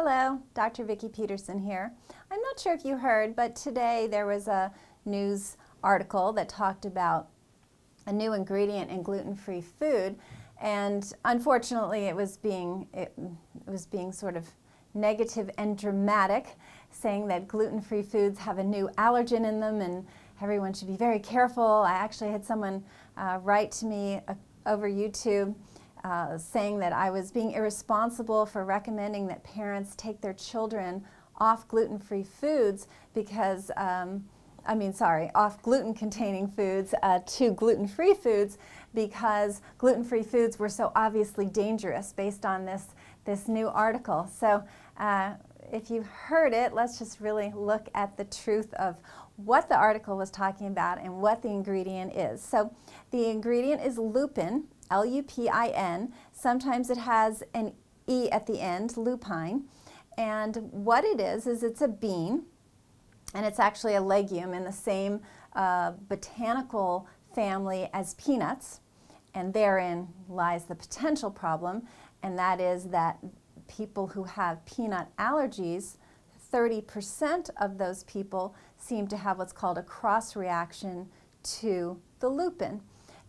Hello, Dr. Vicki Peterson here. I'm not sure if you heard, but today there was a news article that talked about a new ingredient in gluten-free food, and unfortunately it was being sort of negative and dramatic, saying that gluten-free foods have a new allergen in them and everyone should be very careful. I actually had someone write to me over YouTube saying that I was being irresponsible for recommending that parents take their children off gluten-free foods because, off gluten-containing foods to gluten-free foods because gluten-free foods were so obviously dangerous based on this new article. So if you heard it, let's just really look at the truth of what the article was talking about and what the ingredient is. So the ingredient is lupin, L-U-P-I-N. Sometimes it has an E at the end, lupine. And what it is it's a bean, and it's actually a legume in the same botanical family as peanuts. And therein lies the potential problem, and that is that people who have peanut allergies, 30% of those people seem to have what's called a cross-reaction to the lupin.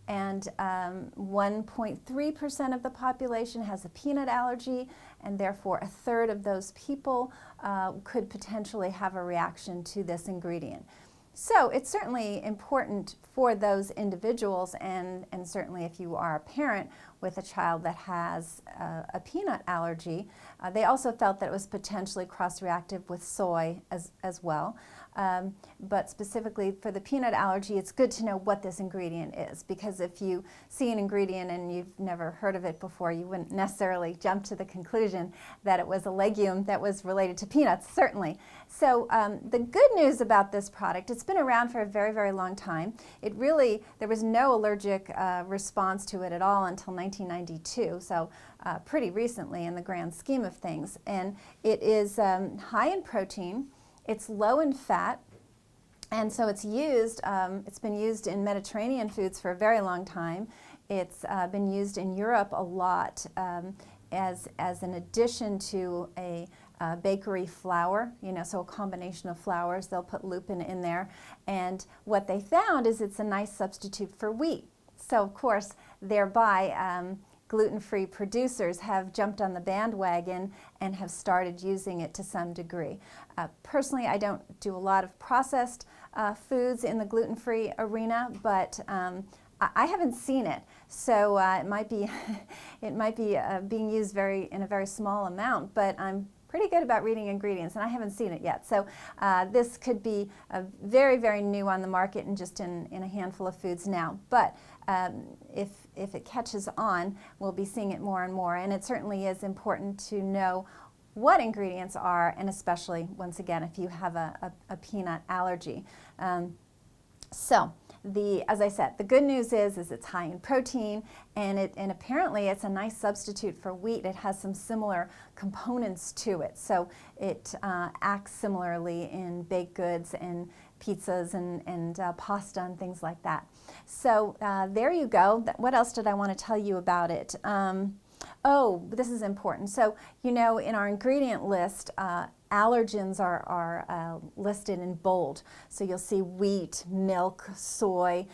And 1.3% of the population has a peanut allergy, and therefore a third of those people could potentially have a reaction to this ingredient. So it's certainly important for those individuals, and certainly if you are a parent with a child that has a peanut allergy. They also felt that it was potentially cross-reactive with soy as well. But specifically for the peanut allergy, it's good to know what this ingredient is, because if you see an ingredient and you've never heard of it before, you wouldn't necessarily jump to the conclusion that it was a legume that was related to peanuts, certainly. So the good news about this product, it's been around for a very, very long time. There was no allergic response to it at all until 1992, so pretty recently in the grand scheme of things. And it is high in protein, it's low in fat, and so it's been used in Mediterranean foods for a very long time. It's been used in Europe a lot as an addition to a bakery flour, so a combination of flours. They'll put lupin in there, and what they found is it's a nice substitute for wheat. So of course, thereby gluten-free producers have jumped on the bandwagon and have started using it to some degree. Personally, I don't do a lot of processed foods in the gluten-free arena, but I haven't seen it, so it might be being used in a very small amount, but I'm pretty good about reading ingredients, and I haven't seen it yet. So this could be very, very new on the market and just in a handful of foods now. But if it catches on, we'll be seeing it more and more. And it certainly is important to know what ingredients are, and especially, once again, if you have a peanut allergy. As I said, the good news is it's high in protein, and apparently it's a nice substitute for wheat. It has some similar components to it, so it acts similarly in baked goods and pizzas and pasta and things like that. So there you go. What else did I want to tell you about it? Oh, this is important. So, in our ingredient list, allergens are listed in bold. So you'll see wheat, milk, soy.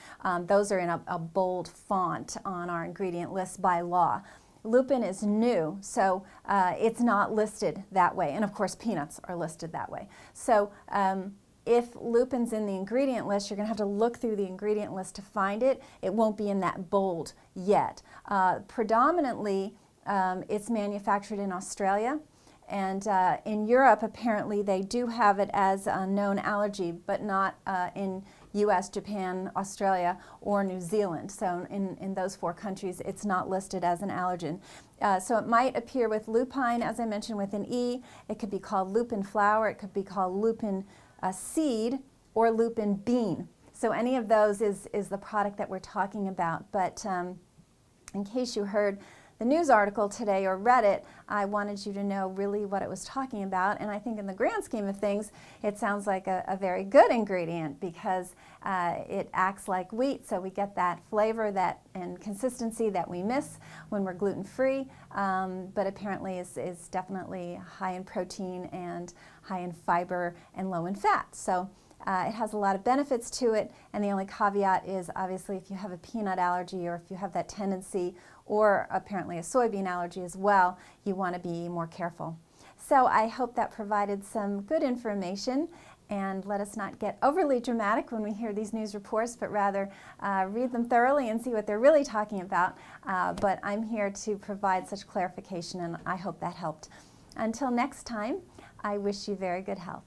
Those are in a bold font on our ingredient list by law. Lupin is new, so it's not listed that way. And of course, peanuts are listed that way. So if lupin's in the ingredient list, you're going to have to look through the ingredient list to find it. It won't be in that bold yet. Predominantly, it's manufactured in Australia. And in Europe, apparently, they do have it as a known allergy, but not in US, Japan, Australia, or New Zealand. So in those 4 countries, it's not listed as an allergen. So it might appear with lupine, as I mentioned, with an E. It could be called lupin flour. It could be called lupin seed or lupin bean. So any of those is the product that we're talking about. But in case you heard the news article today or read it, I wanted you to know really what it was talking about. And I think in the grand scheme of things, it sounds like a very good ingredient because it acts like wheat, so we get that flavor and consistency that we miss when we're gluten-free, but apparently is definitely high in protein and high in fiber and low in fat. So it has a lot of benefits to it, and the only caveat is obviously if you have a peanut allergy or if you have that tendency, or apparently a soybean allergy as well, you want to be more careful. So I hope that provided some good information, and let us not get overly dramatic when we hear these news reports, but rather read them thoroughly and see what they're really talking about. But I'm here to provide such clarification, and I hope that helped. Until next time, I wish you very good health.